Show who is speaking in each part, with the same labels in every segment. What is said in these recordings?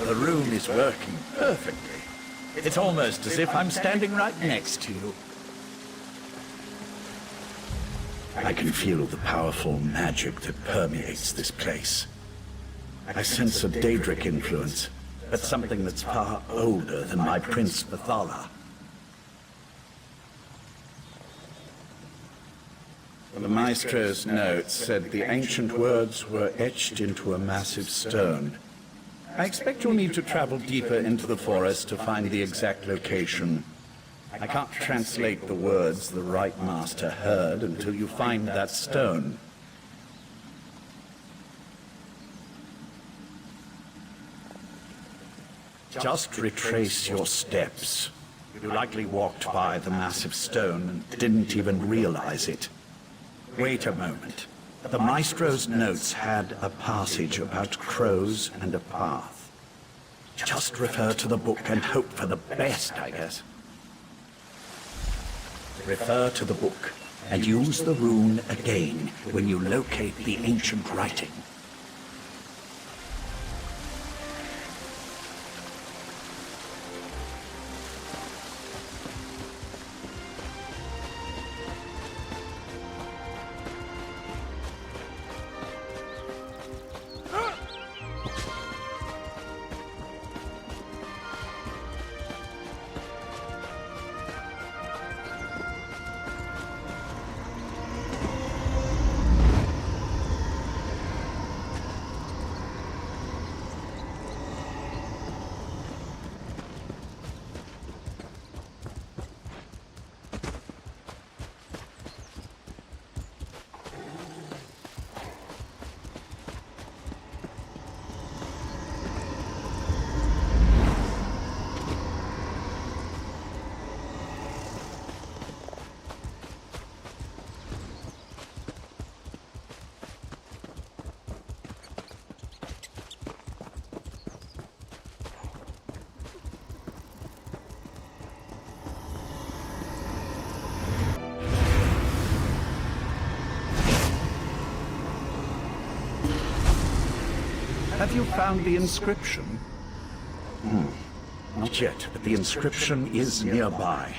Speaker 1: The room is working perfectly. It's almost as if I'm standing right next to you. I can feel the powerful magic that permeates this place. I sense a Daedric influence, but something that's far older than my Prince Bathala. The Maestro's notes said the ancient words were etched into a massive stone. I expect you'll need to travel deeper into the forest to find the exact location. I can't translate the words the Right Master heard until you find that stone. Just retrace your steps. You likely walked by the massive stone and didn't even realize it. Wait a moment. The Maestro's notes had a passage about crows and a path. Just refer to the book and hope for the best, I guess. Refer to the book and use the rune again when you locate the ancient writing. Have you found the inscription? Not yet, but the inscription is nearby.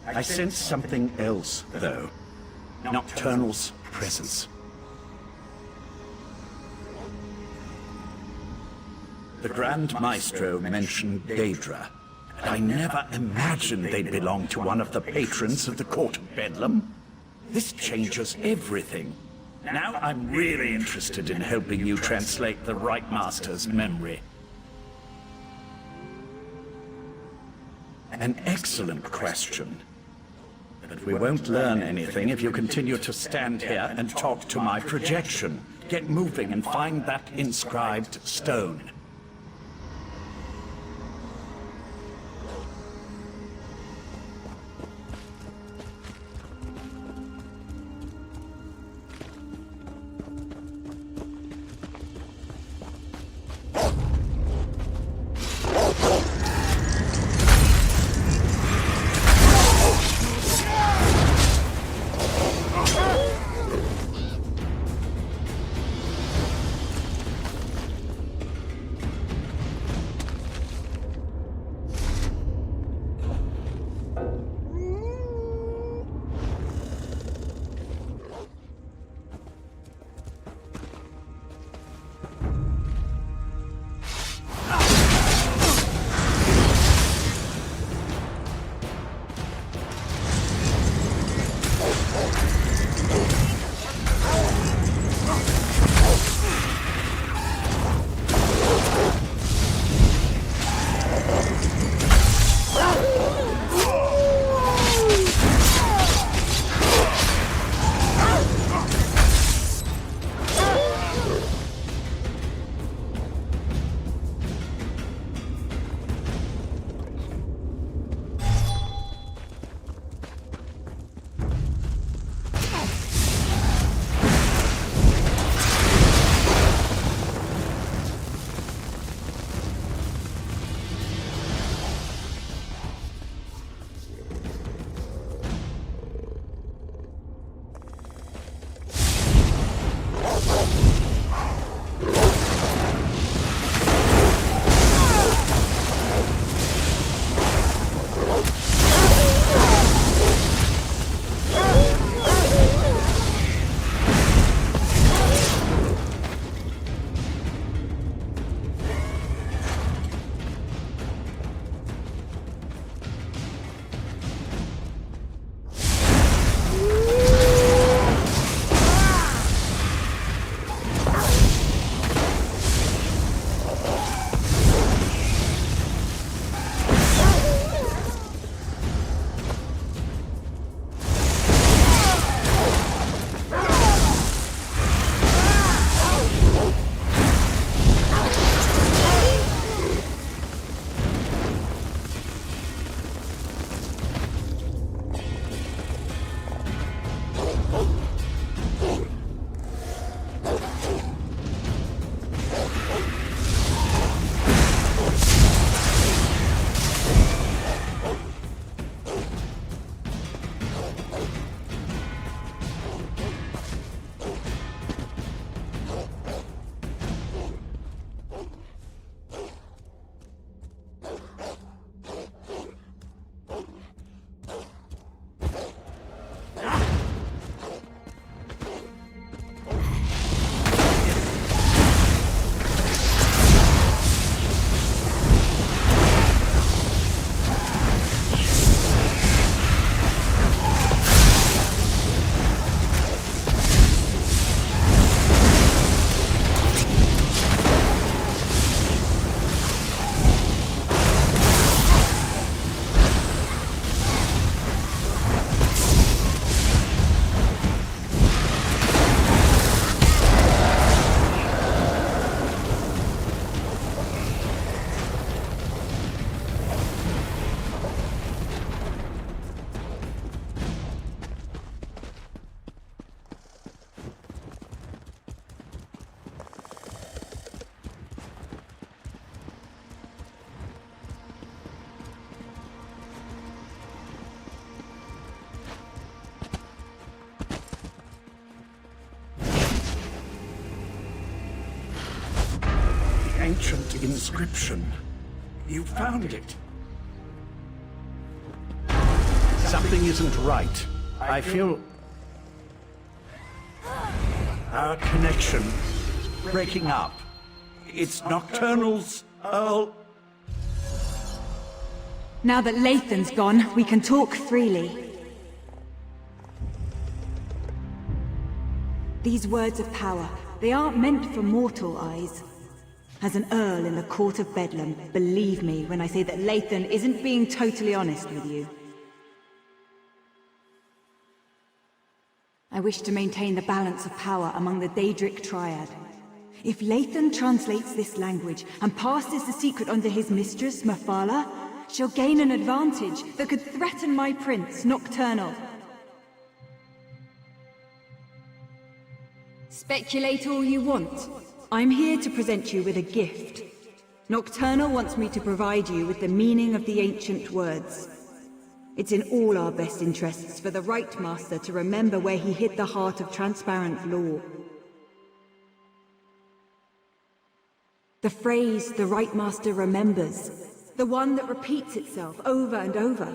Speaker 1: I sense something else, though. Nocturnal's presence. The Grand Maestro mentioned Daedra, and I never imagined they'd belong to one of the patrons of the Court of Bedlam. This changes everything. Now I'm really interested in helping you translate the Right Master's memory. An excellent question. But we won't learn anything if you continue to stand here and talk to my projection. Get moving and find that inscribed stone. ancient inscription. You found it. Something isn't right. I feel... our connection breaking up. It's Nocturnal's Earl...
Speaker 2: Now that Lathan's gone, we can talk freely. These words of power, they aren't meant for mortal eyes. As an Earl in the Court of Bedlam, believe me when I say that Lathan isn't being totally honest with you. I wish to maintain the balance of power among the Daedric Triad. If Lathan translates this language and passes the secret on to his mistress, Mephala, she'll gain an advantage that could threaten my prince, Nocturnal. Speculate all you want. I'm here to present you with a gift. Nocturnal wants me to provide you with the meaning of the ancient words. It's in all our best interests for the Right Master to remember where he hid the heart of transparent law. The phrase the Right Master remembers, the one that repeats itself over and over.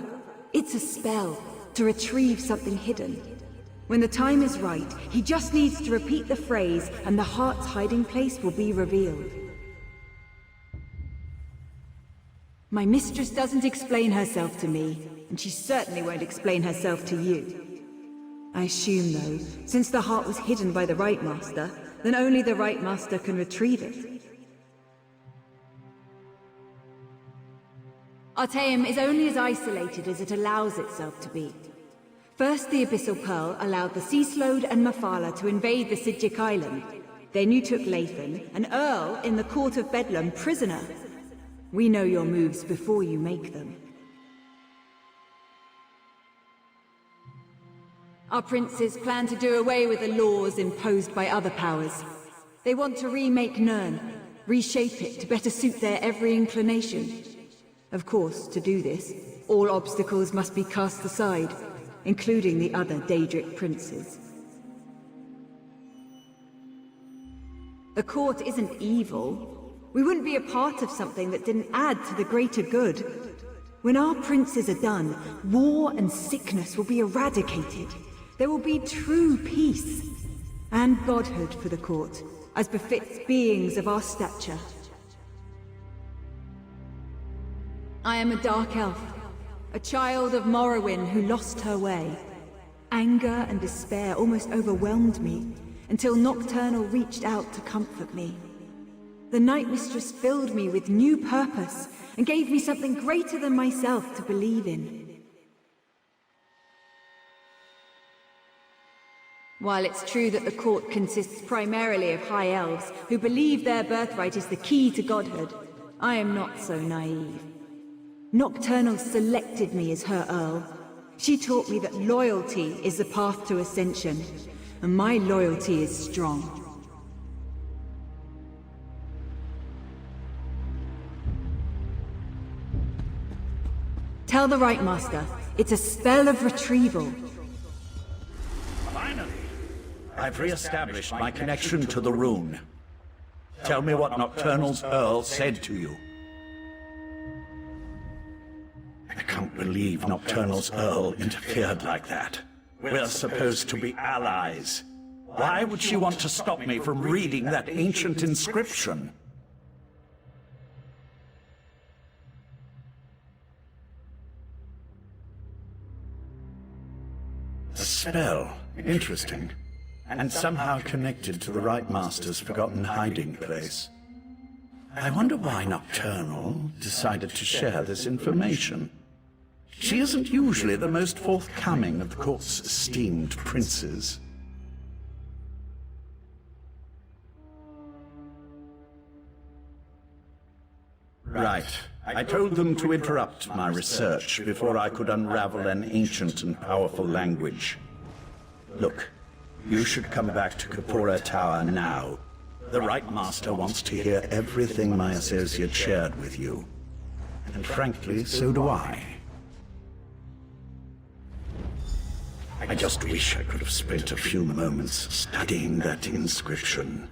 Speaker 2: It's a spell to retrieve something hidden. When the time is right, he just needs to repeat the phrase and the heart's hiding place will be revealed. My mistress doesn't explain herself to me, and she certainly won't explain herself to you. I assume, though, since the heart was hidden by the Right Master, then only the Right Master can retrieve it. Artaeum is only as isolated as it allows itself to be. First, the Abyssal Pearl allowed the Sea Slode and Mephala to invade the Sidgic Island. Then you took Lathan, an Earl in the Court of Bedlam, prisoner. We know your moves before you make them. Our princes plan to do away with the laws imposed by other powers. They want to remake Nirn, reshape it to better suit their every inclination. Of course, to do this, all obstacles must be cast aside, including the other Daedric princes. The court isn't evil. We wouldn't be a part of something that didn't add to the greater good. When our princes are done, war and sickness will be eradicated. There will be true peace and godhood for the court, as befits beings of our stature. I am a Dark Elf, a child of Morrowind who lost her way. Anger and despair almost overwhelmed me, until Nocturnal reached out to comfort me. The Night Mistress filled me with new purpose, and gave me something greater than myself to believe in. While it's true that the court consists primarily of High Elves, who believe their birthright is the key to godhood, I am not so naive. Nocturnal selected me as her Earl. She taught me that loyalty is the path to ascension, and my loyalty is strong. Tell the Right Master, it's a spell of retrieval.
Speaker 1: Finally, I've re-established my connection to the rune. Tell me what Nocturnal's Earl said to you. I can't believe Nocturnal's Earl interfered like that. We're supposed to be allies. Why would she want to stop me from reading that ancient inscription? A spell. Interesting. And somehow connected to the Right Master's forgotten hiding place. I wonder why Nocturnal decided to share this information. She isn't usually the most forthcoming of the court's esteemed princes. Right. I told them to interrupt my research before I could unravel an ancient and powerful language. Look, you should come back to Kapora Tower now. The Right Master wants to hear everything my associate shared with you. And frankly, so do I. I just wish I could have spent a few moments studying that inscription.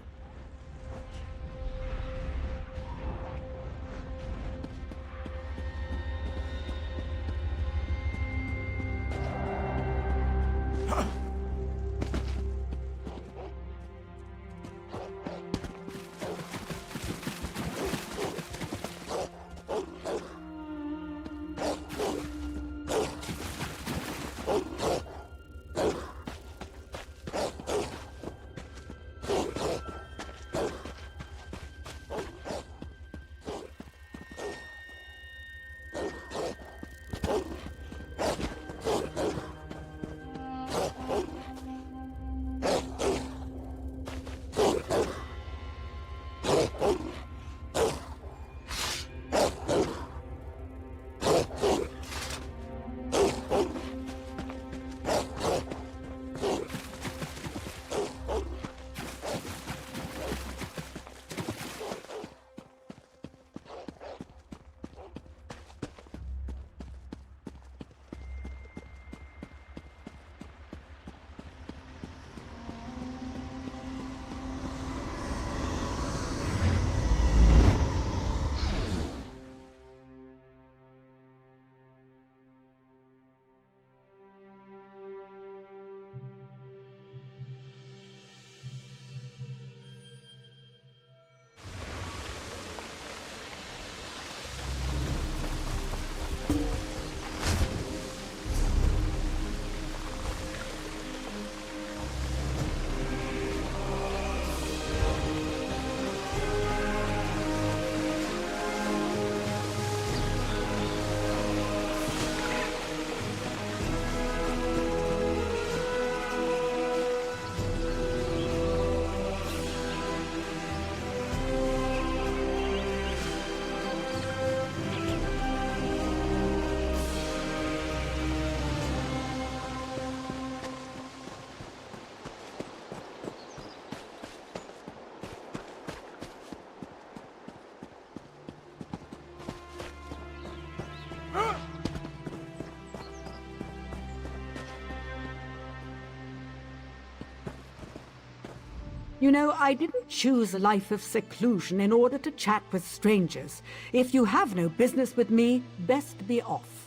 Speaker 3: You know, I didn't choose a life of seclusion in order to chat with strangers. If you have no business with me, best be off.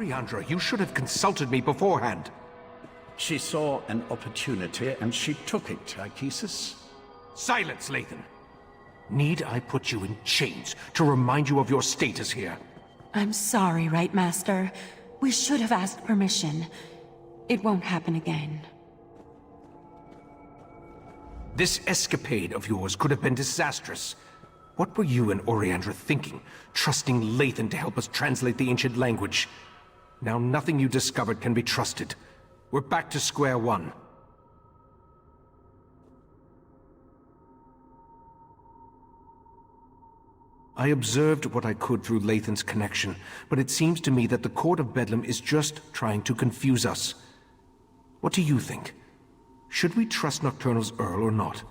Speaker 4: Oriandra, you should have consulted me beforehand.
Speaker 1: She saw an opportunity and she took it, Ichesis.
Speaker 4: Silence, Lathan! Need I put you in chains to remind you of your status here?
Speaker 5: I'm sorry, Right Master. We should have asked permission. It won't happen again.
Speaker 4: This escapade of yours could have been disastrous. What were you and Oriandra thinking, trusting Lathan to help us translate the ancient language? Now nothing you discovered can be trusted. We're back to square one. I observed what I could through Lathan's connection, but it seems to me that the Court of Bedlam is just trying to confuse us. What do you think? Should we trust Nocturnal's Earl or not?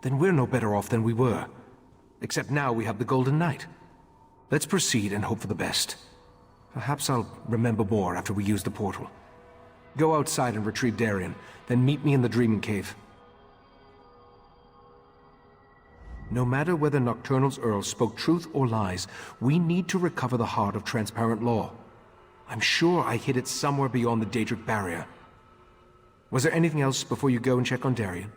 Speaker 4: Then we're no better off than we were. Except now we have the Golden Knight. Let's proceed and hope for the best. Perhaps I'll remember more after we use the portal. Go outside and retrieve Darien, then meet me in the Dreaming Cave. No matter whether Nocturnal's Earl spoke truth or lies, we need to recover the heart of Transparent Law. I'm sure I hid it somewhere beyond the Daedric barrier. Was there anything else before you go and check on Darien?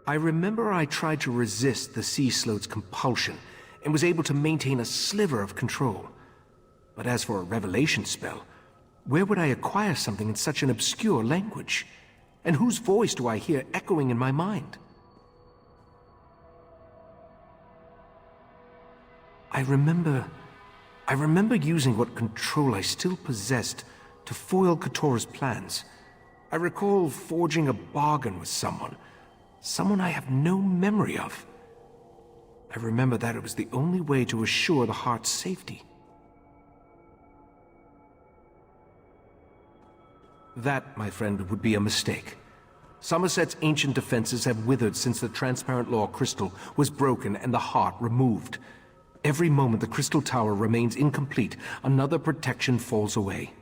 Speaker 4: I remember I tried to resist the Sea Sloat's compulsion and was able to maintain a sliver of control. But as for a revelation spell, where would I acquire something in such an obscure language? And whose voice do I hear echoing in my mind? I remember using what control I still possessed to foil Katora's plans. I recall forging a bargain with someone I have no memory of. I remember that it was the only way to assure the heart's safety. That, my friend, would be a mistake. Summerset's ancient defenses have withered since the Transparent Law crystal was broken and the heart removed. Every moment the crystal tower remains incomplete, another protection falls away.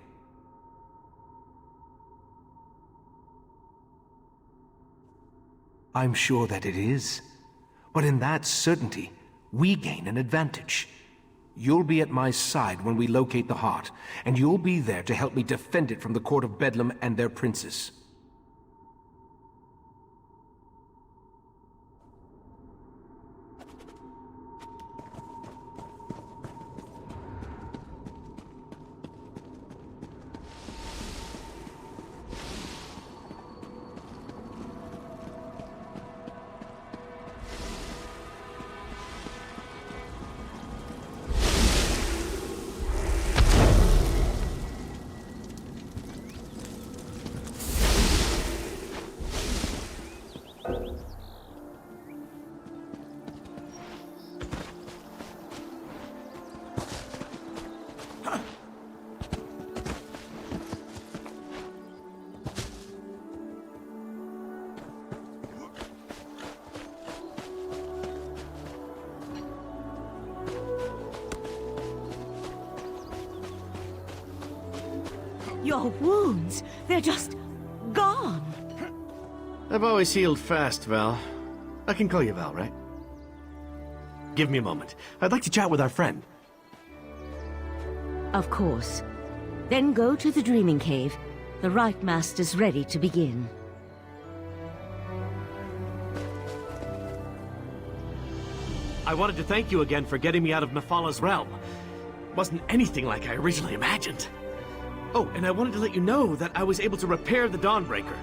Speaker 4: I'm sure that it is. But in that certainty, we gain an advantage. You'll be at my side when we locate the heart, and you'll be there to help me defend it from the Court of Bedlam and their princes.
Speaker 6: Your wounds, they're just gone.
Speaker 7: I've always healed fast, Val. I can call you Val, right? Give me a moment. I'd like to chat with our friend.
Speaker 6: Of course. Then go to the Dreaming Cave. The Rite Master's ready to begin.
Speaker 7: I wanted to thank you again for getting me out of Mephala realm. It wasn't anything like I originally imagined. Oh, and I wanted to let you know that I was able to repair the Dawnbreaker.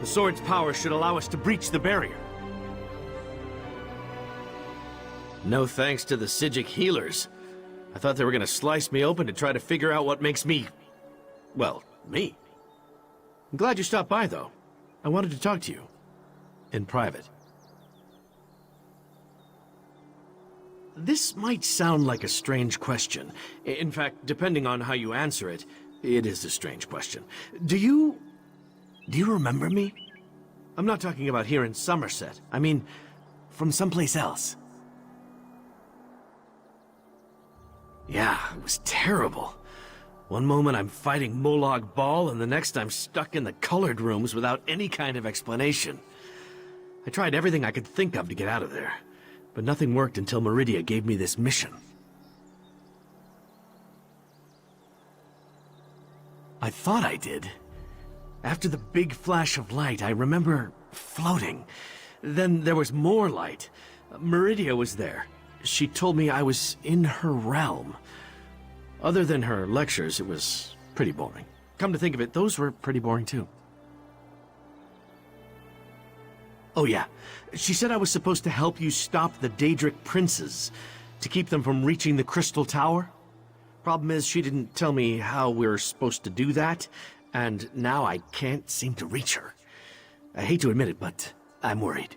Speaker 7: The sword's power should allow us to breach the barrier. No thanks to the Psijic healers. I thought they were gonna slice me open to try to figure out what makes me... well, me. I'm glad you stopped by, though. I wanted to talk to you. In private. This might sound like a strange question. In fact, depending on how you answer it, it is a strange question. Do you remember me? I'm not talking about here in Summerset. I mean, from someplace else. Yeah, it was terrible. One moment I'm fighting Molag Bal, and the next I'm stuck in the colored rooms without any kind of explanation. I tried everything I could think of to get out of there, but nothing worked until Meridia gave me this mission. I thought I did. After the big flash of light, I remember floating. Then there was more light. Meridia was there. She told me I was in her realm. Other than her lectures, it was pretty boring. Come to think of it, those were pretty boring too. Oh yeah, she said I was supposed to help you stop the Daedric princes, to keep them from reaching the Crystal Tower. Problem is, she didn't tell me how we're supposed to do that, and now I can't seem to reach her. I hate to admit it, but I'm worried.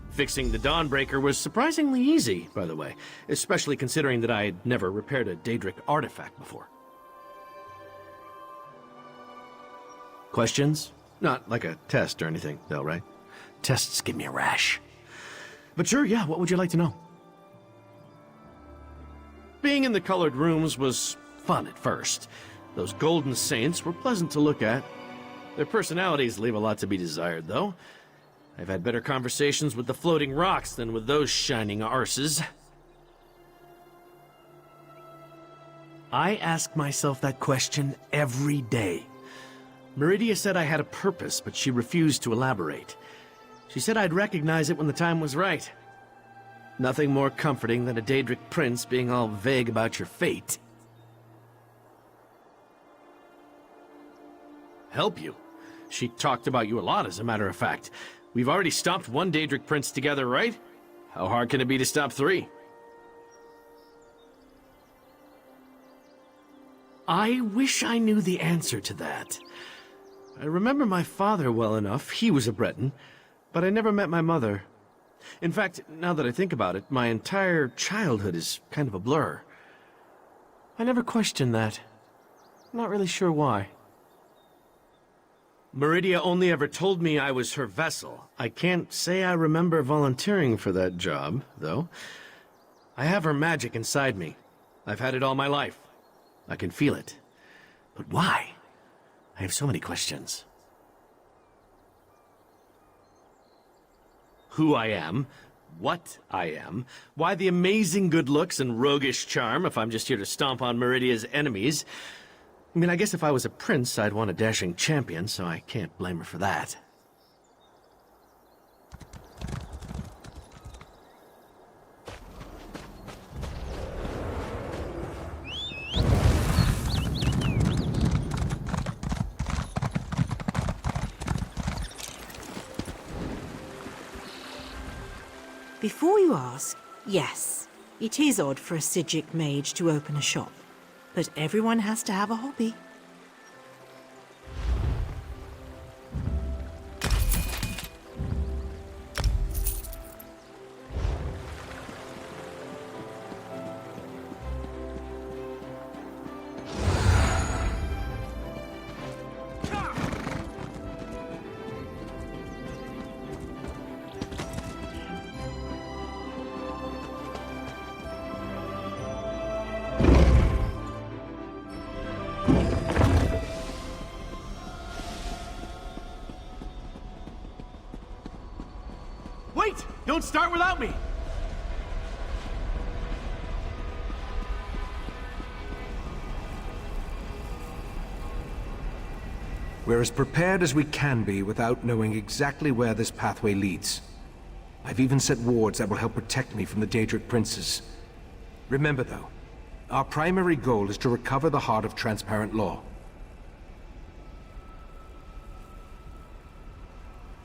Speaker 7: Fixing the Dawnbreaker was surprisingly easy, by the way, especially considering that I had never repaired a Daedric artifact before. Questions? Not like a test or anything, though, right? Tests give me a rash. But sure, yeah, what would you like to know? Being in the colored rooms was fun at first. Those golden saints were pleasant to look at. Their personalities leave a lot to be desired, though. I've had better conversations with the floating rocks than with those shining arses. I ask myself that question every day. Meridia said I had a purpose, but she refused to elaborate. She said I'd recognize it when the time was right. Nothing more comforting than a Daedric prince being all vague about your fate. Help you? She talked about you a lot, as a matter of fact. We've already stopped one Daedric prince together, right? How hard can it be to stop 3? I wish I knew the answer to that. I remember my father well enough. He was a Breton, but I never met my mother. In fact, now that I think about it, my entire childhood is kind of a blur. I never questioned that. Not really sure why. Meridia only ever told me I was her vessel. I can't say I remember volunteering for that job, though. I have her magic inside me. I've had it all my life. I can feel it. But why? I have so many questions. Who I am, what I am, why the amazing good looks and roguish charm if I'm just here to stomp on Meridia's enemies. I mean, I guess if I was a prince, I'd want a dashing champion, so I can't blame her for that.
Speaker 8: Before you ask, yes, it is odd for a Psijic mage to open a shop, but everyone has to have a hobby.
Speaker 7: Wait! Don't start without me!
Speaker 4: We're as prepared as we can be without knowing exactly where this pathway leads. I've even set wards that will help protect me from the Daedric princes. Remember though, our primary goal is to recover the heart of Transparent Law.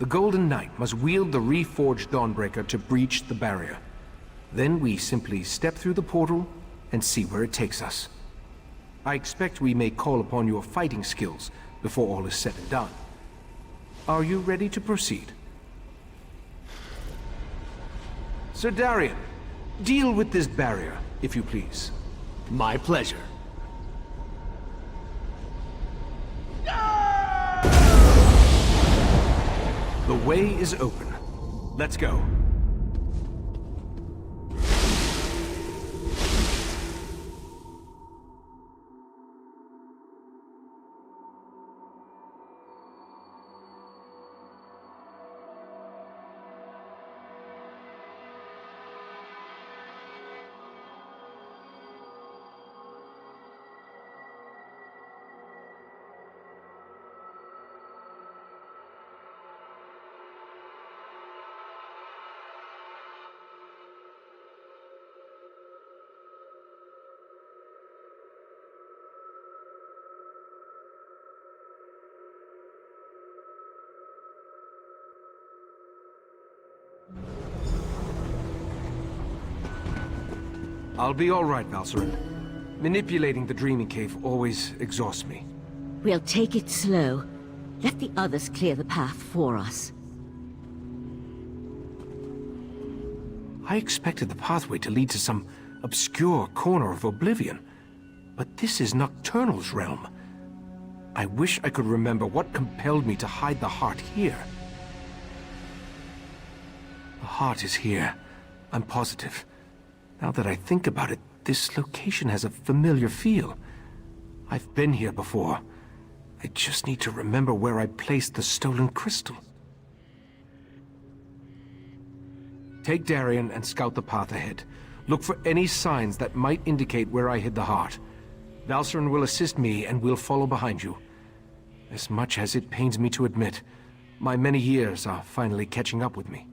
Speaker 4: The Golden Knight must wield the reforged Dawnbreaker to breach the barrier. Then we simply step through the portal and see where it takes us. I expect we may call upon your fighting skills before all is said and done. Are you ready to proceed? Sir Darian, deal with this barrier, if you please.
Speaker 7: My pleasure.
Speaker 4: The way is open. Let's go. I'll be all right, Valcerin. Manipulating the Dreaming Cave always exhausts me.
Speaker 6: We'll take it slow. Let the others clear the path for us.
Speaker 4: I expected the pathway to lead to some obscure corner of oblivion, but this is Nocturnal's realm. I wish I could remember what compelled me to hide the heart here. The heart is here, I'm positive. Now that I think about it, this location has a familiar feel. I've been here before. I just need to remember where I placed the stolen crystal. Take Darian and scout the path ahead. Look for any signs that might indicate where I hid the heart. Valcerin will assist me and we'll follow behind you. As much as it pains me to admit, my many years are finally catching up with me.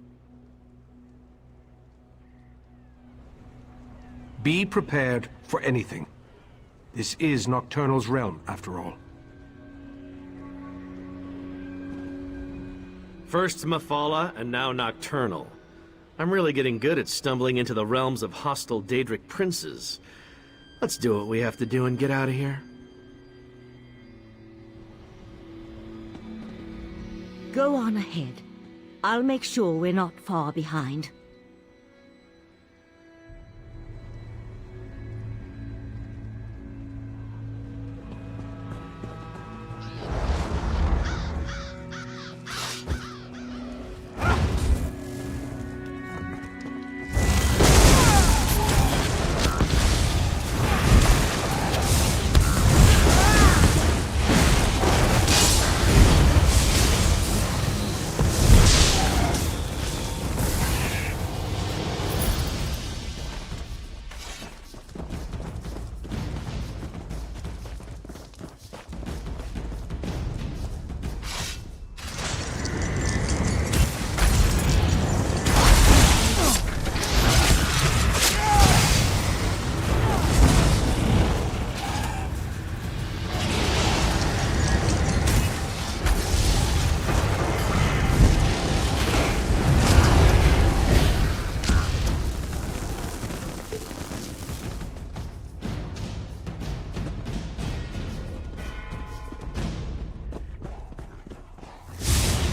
Speaker 4: Be prepared for anything. This is Nocturnal's realm, after all.
Speaker 7: First Mephala, and now Nocturnal. I'm really getting good at stumbling into the realms of hostile Daedric princes. Let's do what we have to do and get out of here.
Speaker 6: Go on ahead. I'll make sure we're not far behind.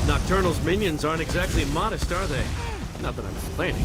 Speaker 7: Nocturnal's minions aren't exactly modest, are they? Not that I'm complaining.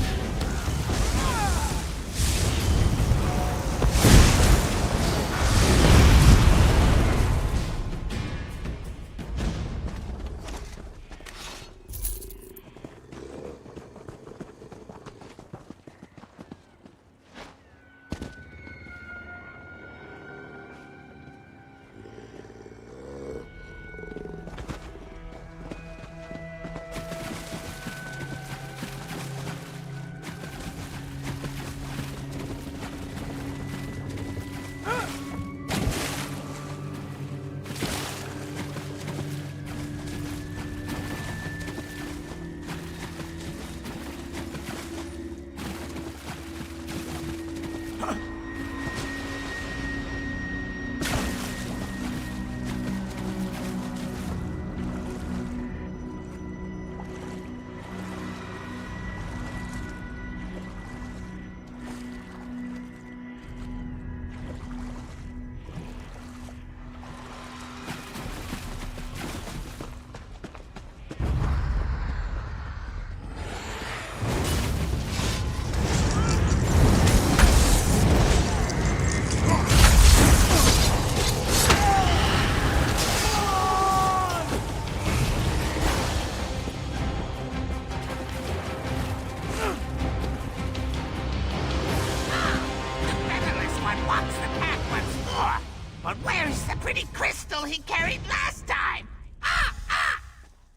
Speaker 9: he carried last time!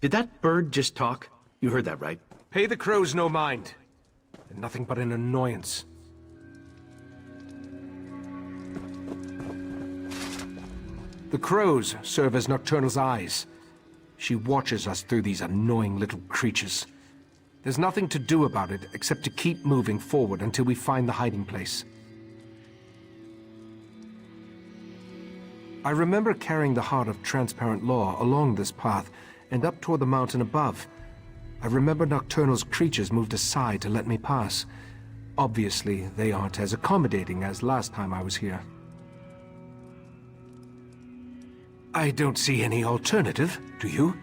Speaker 7: Did that bird just talk? You heard that, right?
Speaker 4: Pay the crows no mind. They're nothing but an annoyance. The crows serve as Nocturnal's eyes. She watches us through these annoying little creatures. There's nothing to do about it except to keep moving forward until we find the hiding place. I remember carrying the heart of transparent law along this path and up toward the mountain above. I remember Nocturnal's creatures moved aside to let me pass. Obviously, they aren't as accommodating as last time I was here. I don't see any alternative, do you?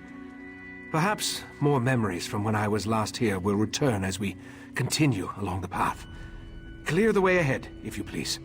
Speaker 4: Perhaps more memories from when I was last here will return as we continue along the path. Clear the way ahead, if you please.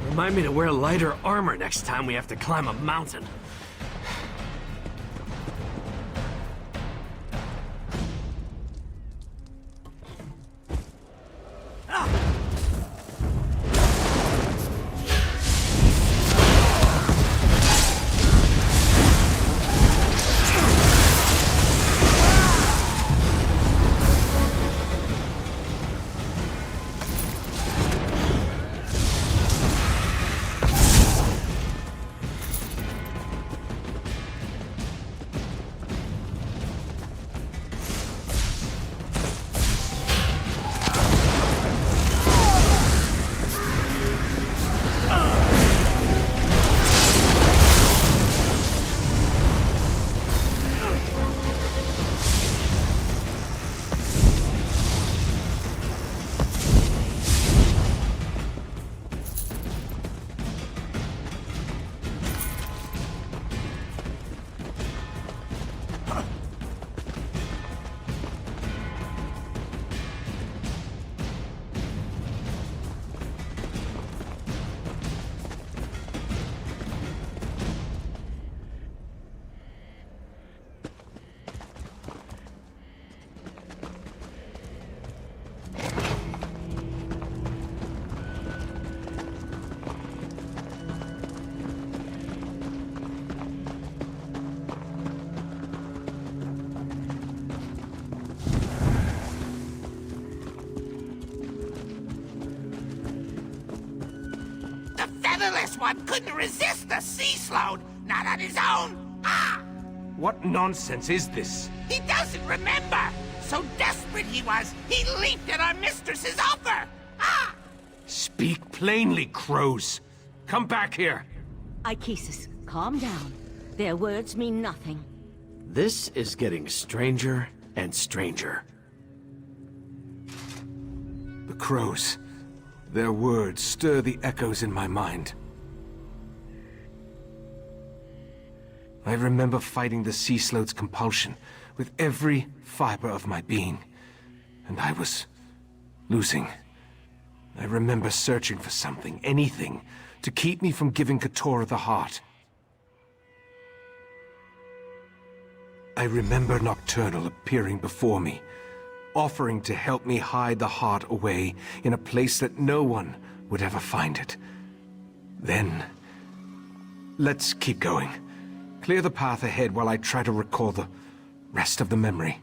Speaker 7: Remind me to wear lighter armor next time we have to climb a mountain.
Speaker 9: Featherless one couldn't resist the sea sload, not on his own.
Speaker 4: What nonsense is this?
Speaker 9: He doesn't remember. So desperate he was, he leaped at our mistress's offer.
Speaker 4: Speak plainly, crows. Come back here.
Speaker 6: Ichesis, calm down. Their words mean nothing.
Speaker 7: This is getting stranger and stranger.
Speaker 4: The crows. Their words stir the echoes in my mind. I remember fighting the sea slode's compulsion with every fiber of my being, and I was losing. I remember searching for something, anything, to keep me from giving Keturah the heart. I remember Nocturnal appearing before me, offering to help me hide the heart away in a place that no one would ever find it. Then, let's keep going. Clear the path ahead while I try to recall the rest of the memory.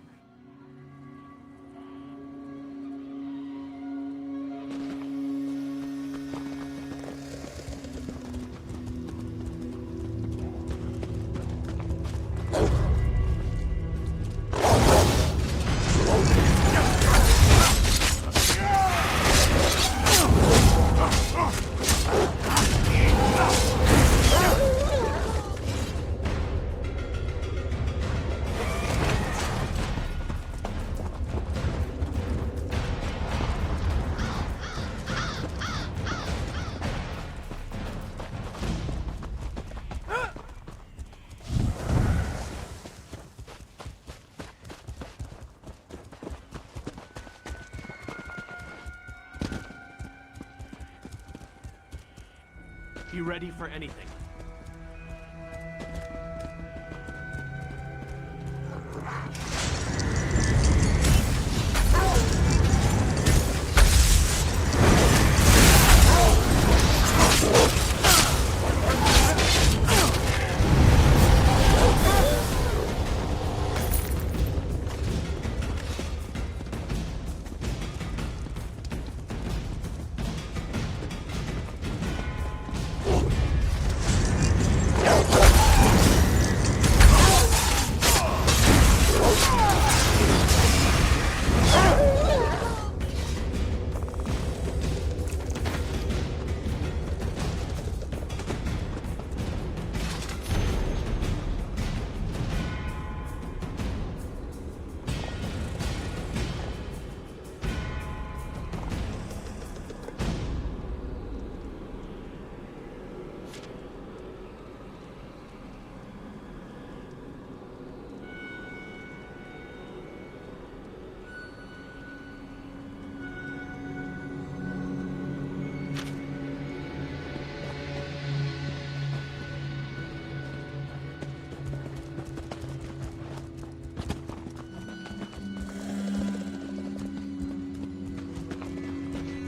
Speaker 7: Be ready for anything.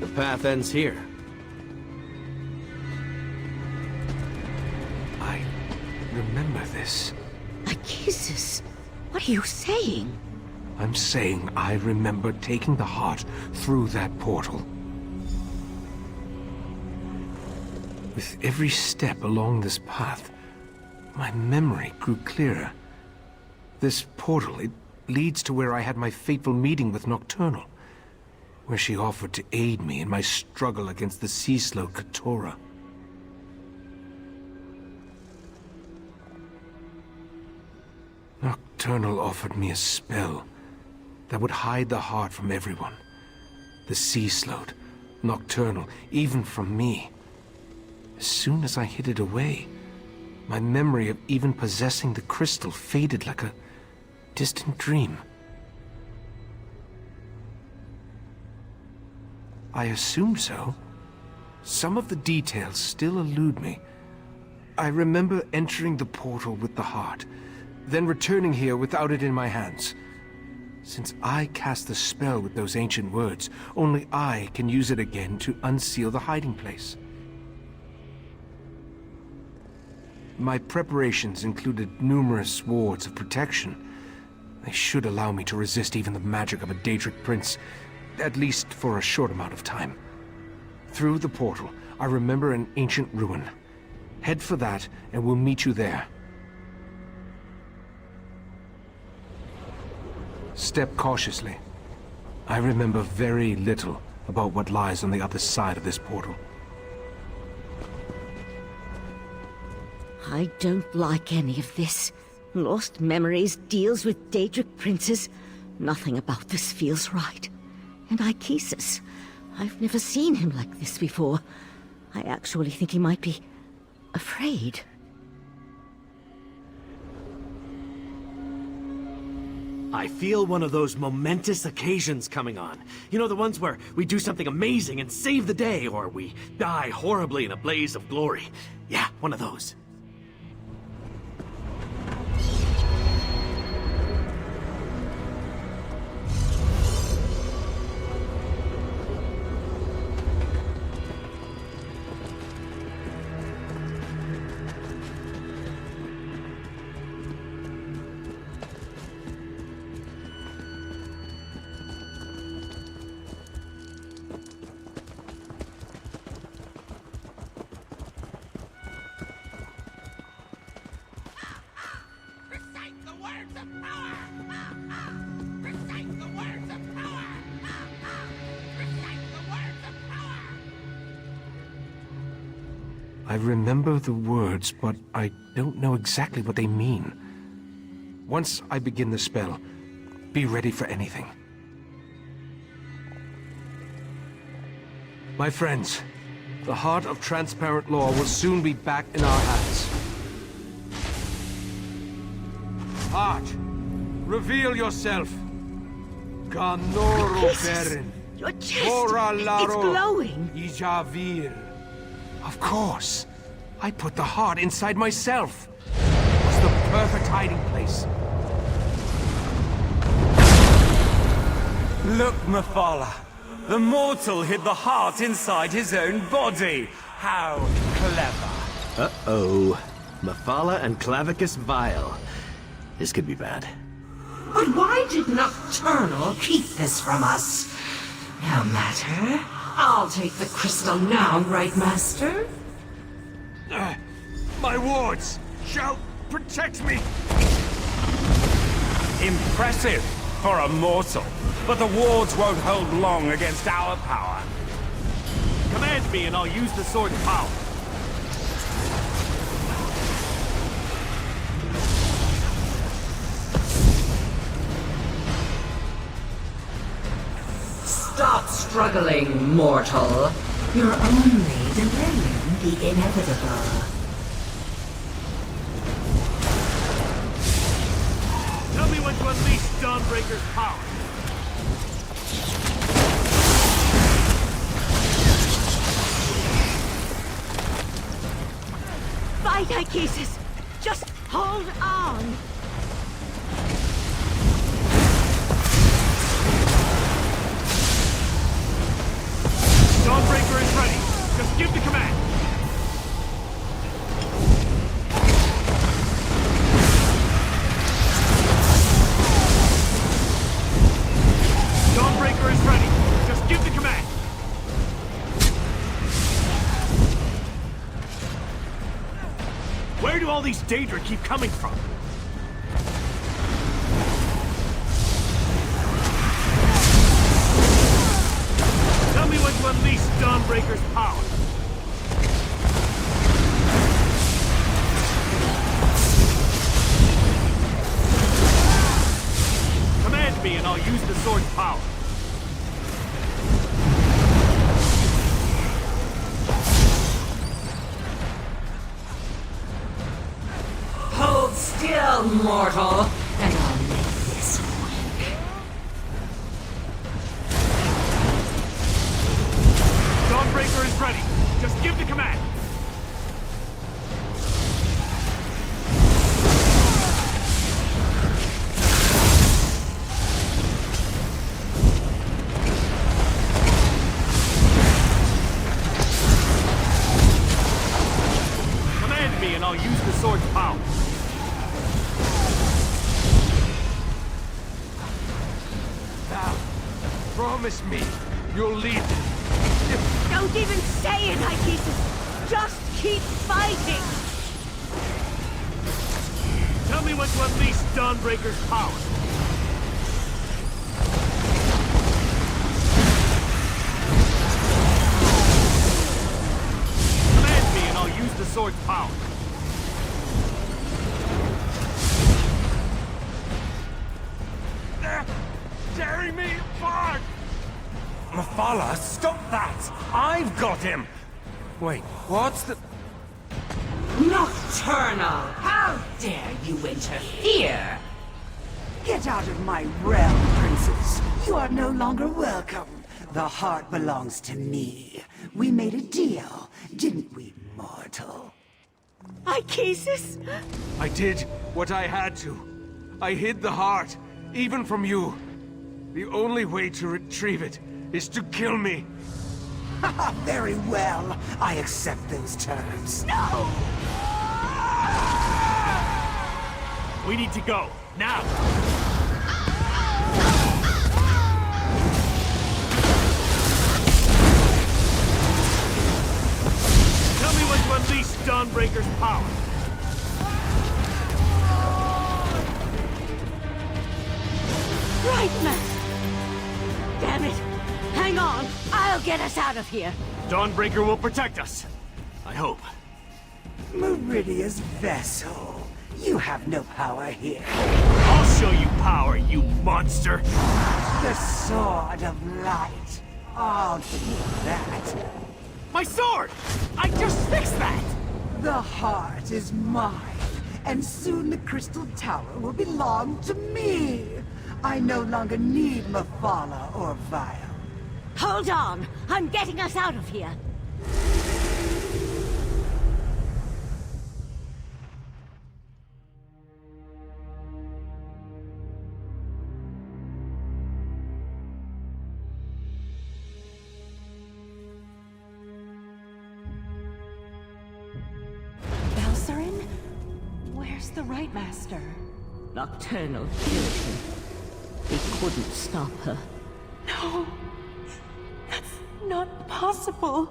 Speaker 7: The path ends here.
Speaker 4: I remember this.
Speaker 6: Jesus, what are you saying?
Speaker 4: I'm saying I remember taking the heart through that portal. With every step along this path, my memory grew clearer. This portal, it leads to where I had my fateful meeting with Nocturnal, where she offered to aid me in my struggle against the sea-slowed Katora. Nocturnal offered me a spell that would hide the heart from everyone. The sea-slowed, Nocturnal, even from me. As soon as I hid it away, my memory of even possessing the crystal faded like a distant dream. I assume so. Some of the details still elude me. I remember entering the portal with the heart, then returning here without it in my hands. Since I cast the spell with those ancient words, only I can use it again to unseal the hiding place. My preparations included numerous wards of protection. They should allow me to resist even the magic of a Daedric prince, at least for a short amount of time. Through the portal, I remember an ancient ruin. Head for that, and we'll meet you there. Step cautiously. I remember very little about what lies on the other side of this portal.
Speaker 6: I don't like any of this. Lost Memories deals with Daedric princes. Nothing about this feels right. And Ichesus, I've never seen him like this before. I actually think he might be afraid.
Speaker 7: I feel one of those momentous occasions coming on. You know, the ones where we do something amazing and save the day, or we die horribly in a blaze of glory. Yeah, one of those.
Speaker 4: I remember the words, but I don't know exactly what they mean. Once I begin the spell, be ready for anything. My friends, the heart of transparent law will soon be back in our hands. Heart, reveal yourself. Ganoro Berin.
Speaker 6: Your chest, it's glowing.
Speaker 4: Ijavir. Of course. I put the heart inside myself. It was the perfect hiding place.
Speaker 10: Look, Mephala. The mortal hid the heart inside his own body. How clever.
Speaker 7: Uh-oh. Mephala and Clavicus Vile. This could be bad.
Speaker 9: But why did Nocturnal keep this from us? No matter. I'll take the crystal now, right, Master?
Speaker 4: My wards shall protect me.
Speaker 10: Impressive for a mortal. But the wards won't hold long against our power.
Speaker 7: Command me and I'll use the sword's power.
Speaker 9: Stop struggling, mortal. You're only delaying the inevitable.
Speaker 7: Tell me when to unleash Dawnbreaker's power.
Speaker 6: Fight, Ichesis! Just hold on!
Speaker 7: Dawnbreaker is ready. Just give the command. Dawnbreaker is ready. Just give the command. Where do all these Daedra keep coming from? Tell me when to unleash Dawnbreaker's power. Command me and I'll use the sword's power.
Speaker 9: Hold still, mortal, and I'll make this quick.
Speaker 7: Dawnbreaker is ready. Just give the command. Command me and I'll use the sword's power.
Speaker 4: Now, promise me you'll leave.
Speaker 6: Don't even say it, Ichesis! Just keep fighting!
Speaker 7: Tell me when to unleash Dawnbreaker's power. Command me and I'll use the sword's power.
Speaker 10: They're tearing me apart! Mephala, stop that! I've got him! Wait, what's the...
Speaker 9: Nocturnal! How dare you interfere?
Speaker 11: Get out of my realm, princess. You are no longer welcome. The heart belongs to me. We made a deal, didn't we, mortal?
Speaker 6: Ichesis?
Speaker 4: I did what I had to. I hid the heart, even from you. The only way to retrieve it is to kill me.
Speaker 11: Very well. I accept those terms.
Speaker 6: No!
Speaker 7: We need to go, now! Tell me when to unleash Dawnbreaker's power.
Speaker 6: Right, Master! Damn it! Hang on! I'll get us out of here!
Speaker 7: Dawnbreaker will protect us. I hope.
Speaker 11: Meridia's vessel. You have no power here.
Speaker 7: I'll show you power, you monster!
Speaker 11: The Sword of Light. I'll keep that.
Speaker 7: My sword! I just fixed that!
Speaker 11: The heart is mine, and soon the Crystal Tower will belong to me. I no longer need Mephala or Vile.
Speaker 6: Hold on! I'm getting us out of here!
Speaker 5: the Right Master?
Speaker 6: Nocturnal killed him. He couldn't stop her.
Speaker 5: No. That's not possible.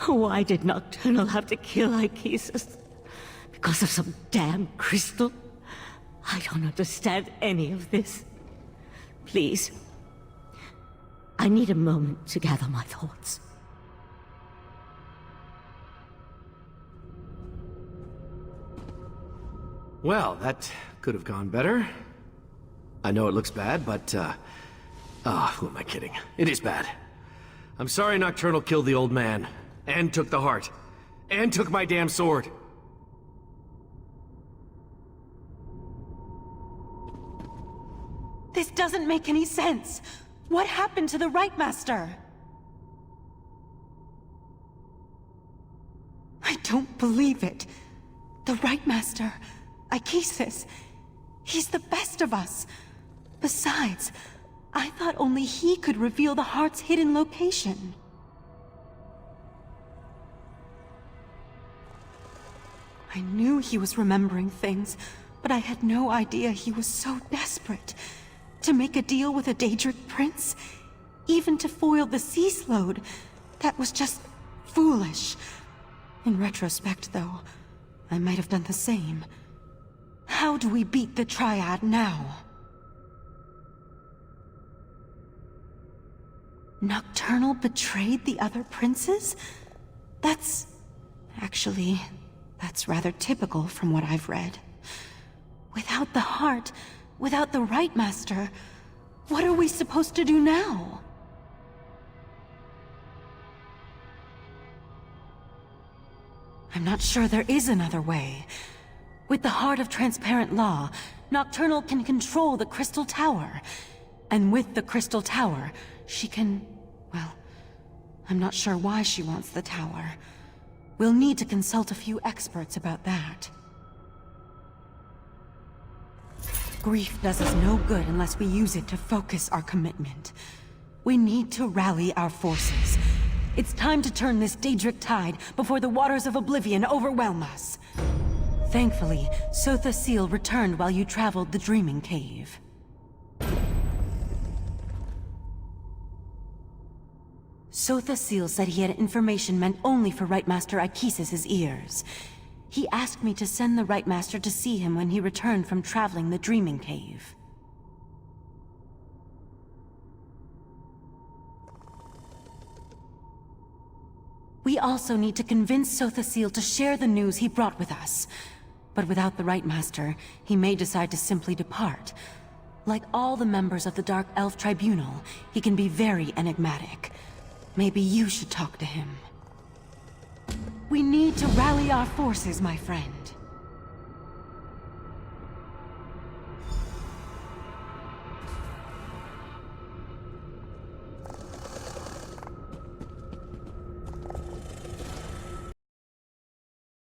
Speaker 6: Why did Nocturnal have to kill Ichesus? Because of some damn crystal? I don't understand any of this. Please. I need a moment to gather my thoughts.
Speaker 7: Well, that could have gone better. I know it looks bad, but, who am I kidding? It is bad. I'm sorry Nocturnal killed the old man, and took the heart, and took my damn sword.
Speaker 5: This doesn't make any sense. What happened to the Right Master? I don't believe it. The Right Master, Ichesus, he's the best of us. Besides, I thought only he could reveal the heart's hidden location. I knew he was remembering things, but I had no idea he was so desperate. To make a deal with a Daedric prince? Even to foil the sea slode? That was just foolish. In retrospect, though, I might have done the same. How do we beat the Triad now? Nocturnal betrayed the other princes? Actually, that's rather typical from what I've read. Without the heart, without the Right Master, what are we supposed to do now? I'm not sure there is another way. With the Heart of Transparent Law, Nocturnal can control the Crystal Tower. And with the Crystal Tower, she can... well, I'm not sure why she wants the tower. We'll need to consult a few experts about that. Grief does us no good unless we use it to focus our commitment. We need to rally our forces. It's time to turn this Daedric tide before the waters of oblivion overwhelm us. Thankfully, Sotha Seal returned while you traveled the Dreaming Cave. Sotha Seal said he had information meant only for Right Master Ichesus' ears. He asked me to send the Right Master to see him when he returned from traveling the Dreaming Cave. We also need to convince Sotha Seal to share the news he brought with us. But without the Right Master, he may decide to simply depart. Like all the members of the Dark Elf Tribunal, he can be very enigmatic. Maybe you should talk to him. We need to rally our forces, my friend.